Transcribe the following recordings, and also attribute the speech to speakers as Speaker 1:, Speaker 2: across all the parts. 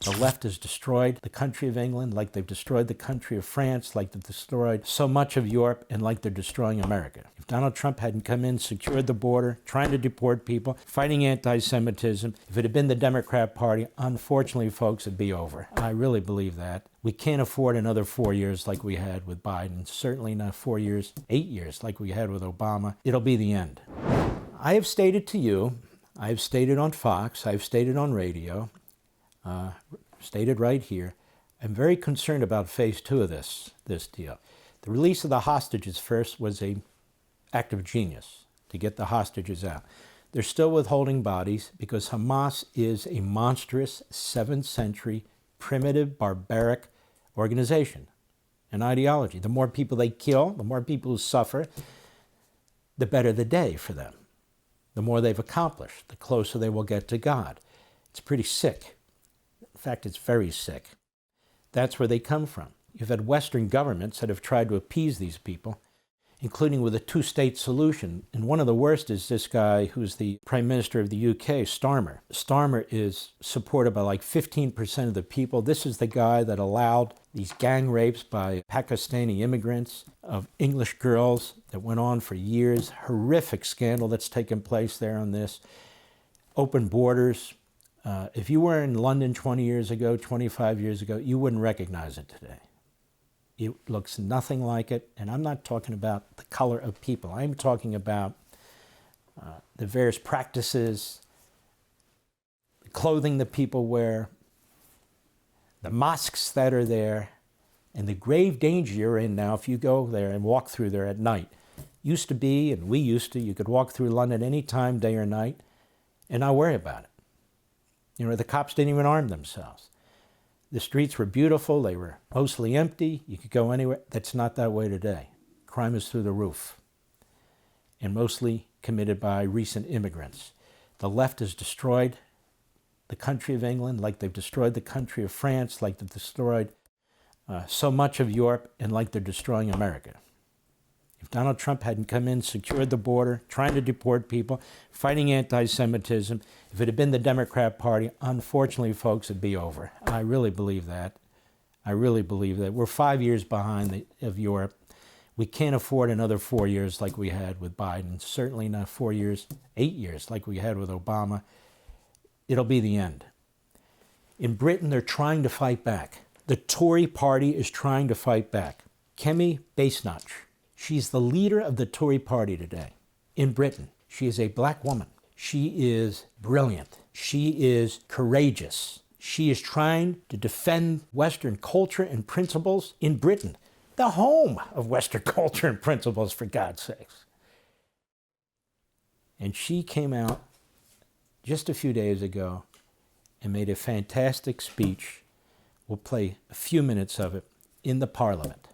Speaker 1: The left has destroyed the country of England like they've destroyed the country of France, like they've destroyed so much of Europe, and like they're destroying America. If Donald Trump hadn't come in, secured the border, trying to deport people, fighting anti-Semitism, if it had been the Democrat Party, unfortunately, folks, it'd be over. I really believe that. We can't afford another 4 years like we had with Biden, certainly not 4 years, 8 years like we had with Obama. It'll be the end. I have stated to you, I have stated on Fox, I've stated on radio, stated right here, I'm very concerned about phase 2 of this deal. The release of the hostages first was an act of genius to get the hostages out. They're still withholding bodies because Hamas is a monstrous 7th century primitive, barbaric organization and ideology. The more people they kill, the more people who suffer, the better the day for them. The more they've accomplished, the closer they will get to God. It's pretty sick. In fact, it's very sick. That's where they come from. You've had Western governments that have tried to appease these people, including with a two-state solution. And one of the worst is this guy who's the Prime Minister of the UK, Starmer. Starmer is supported by like 15% of the people. This is the guy that allowed these gang rapes by Pakistani immigrants of English girls that went on for years. Horrific scandal that's taken place there on this. Open borders. If you were in London 20 years ago, 25 years ago, you wouldn't recognize it today. It looks nothing like it, and I'm not talking about the color of people. I'm talking about the various practices, the clothing that people wear, the mosques that are there, and the grave danger you're in now if you go there and walk through there at night. Used to be, and we used to, you could walk through London any time, day or night, and not worry about it. You know, the cops didn't even arm themselves. The streets were beautiful. They were mostly empty. You could go anywhere. That's not that way today. Crime is through the roof, and mostly committed by recent immigrants. The left has destroyed the country of England like they've destroyed the country of France, like they've destroyed so much of Europe, and like they're destroying America. If Donald Trump hadn't come in, secured the border, trying to deport people, fighting anti-Semitism, if it had been the Democrat Party, unfortunately, folks, it'd be over. I really believe that. I really believe that. We're 5 years behind of Europe. We can't afford another 4 years like we had with Biden, certainly not 4 years, 8 years like we had with Obama. It'll be the end. In Britain, they're trying to fight back. The Tory party is trying to fight back. Kemi Badenoch. She's the leader of the Tory party today in Britain. She is a black woman. She is brilliant. She is courageous. She is trying to defend Western culture and principles in Britain, the home of Western culture and principles, for God's sakes. And she came out just a few days ago and made a fantastic speech. We'll play a few minutes of it in the Parliament.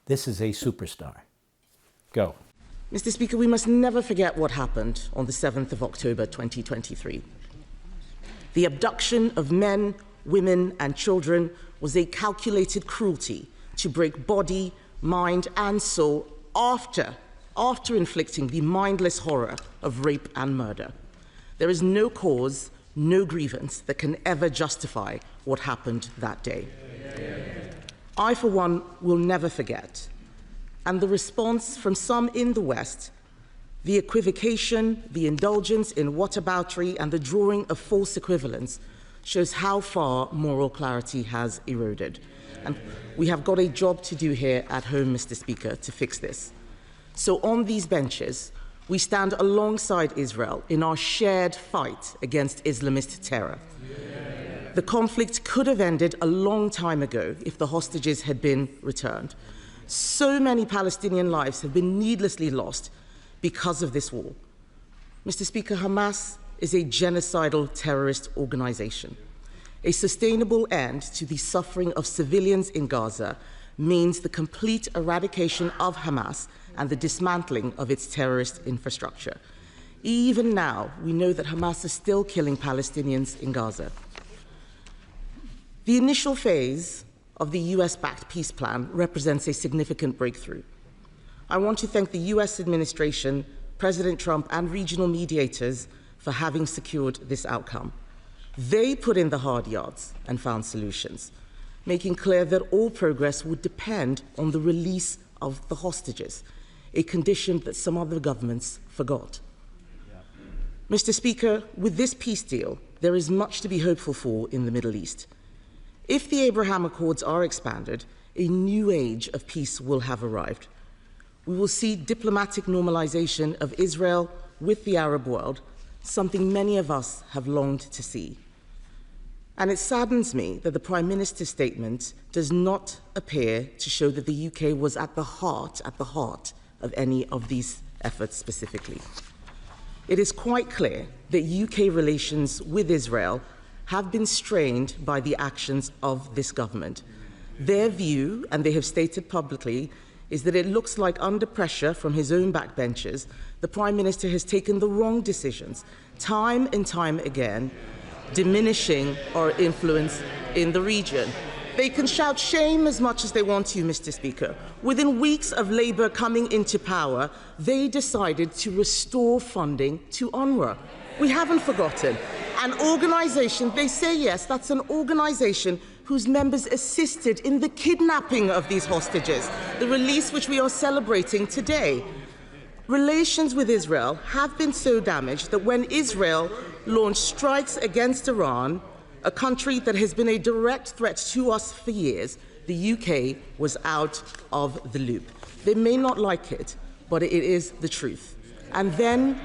Speaker 1: This is a superstar. Go.
Speaker 2: Mr. Speaker, we must never forget what happened on the 7th of October 2023. The abduction of men, women, and children was a calculated cruelty to break body, mind, and soul after inflicting the mindless horror of rape and murder. There is no cause, no grievance that can ever justify what happened that day. I, for one, will never forget. And the response from some in the West, the equivocation, the indulgence in whataboutery, and the drawing of false equivalence shows how far moral clarity has eroded. And we have got a job to do here at home, Mr. Speaker, to fix this. So on these benches, we stand alongside Israel in our shared fight against Islamist terror. The conflict could have ended a long time ago if the hostages had been returned. So many Palestinian lives have been needlessly lost because of this war. Mr. Speaker, Hamas is a genocidal terrorist organization. A sustainable end to the suffering of civilians in Gaza means the complete eradication of Hamas and the dismantling of its terrorist infrastructure. Even now, we know that Hamas is still killing Palestinians in Gaza. The initial phase of the US-backed peace plan represents a significant breakthrough. I want to thank the US administration, President Trump, and regional mediators for having secured this outcome. They put in the hard yards and found solutions, making clear that all progress would depend on the release of the hostages, a condition that some other governments forgot. Mr. Speaker, with this peace deal, there is much to be hopeful for in the Middle East. If the Abraham Accords are expanded, a new age of peace will have arrived. We will see diplomatic normalization of Israel with the Arab world, something many of us have longed to see. And it saddens me that the Prime Minister's statement does not appear to show that the UK was at the heart of any of these efforts specifically. It is quite clear that UK relations with Israel have been strained by the actions of this government. Their view, and they have stated publicly, is that it looks like under pressure from his own backbenchers, the Prime Minister has taken the wrong decisions, time and time again, diminishing our influence in the region. They can shout shame as much as they want to, Mr. Speaker. Within weeks of Labour coming into power, they decided to restore funding to UNRWA. We haven't forgotten. An organisation, they say yes, that's an organisation whose members assisted in the kidnapping of these hostages, the release which we are celebrating today. Relations with Israel have been so damaged that when Israel launched strikes against Iran, a country that has been a direct threat to us for years, the UK was out of the loop. They may not like it, but it is the truth. And then,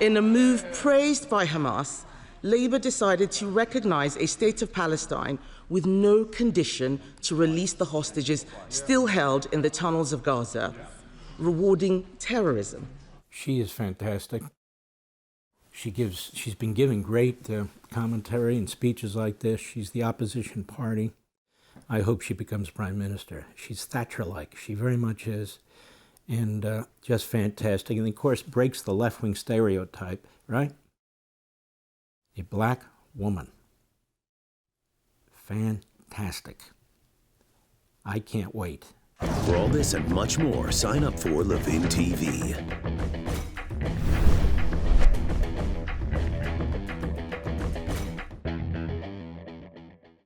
Speaker 2: in a move praised by Hamas, Labour decided to recognise a state of Palestine with no condition to release the hostages still held in the tunnels of Gaza, rewarding terrorism.
Speaker 1: She is fantastic. She's been giving great commentary and speeches like this. She's the opposition party. I hope she becomes Prime Minister. She's Thatcher-like. She very much is. And just fantastic. And of course, breaks the left-wing stereotype, right? A black woman. Fantastic. I can't wait.
Speaker 3: For all this and much more, sign up for Levin TV.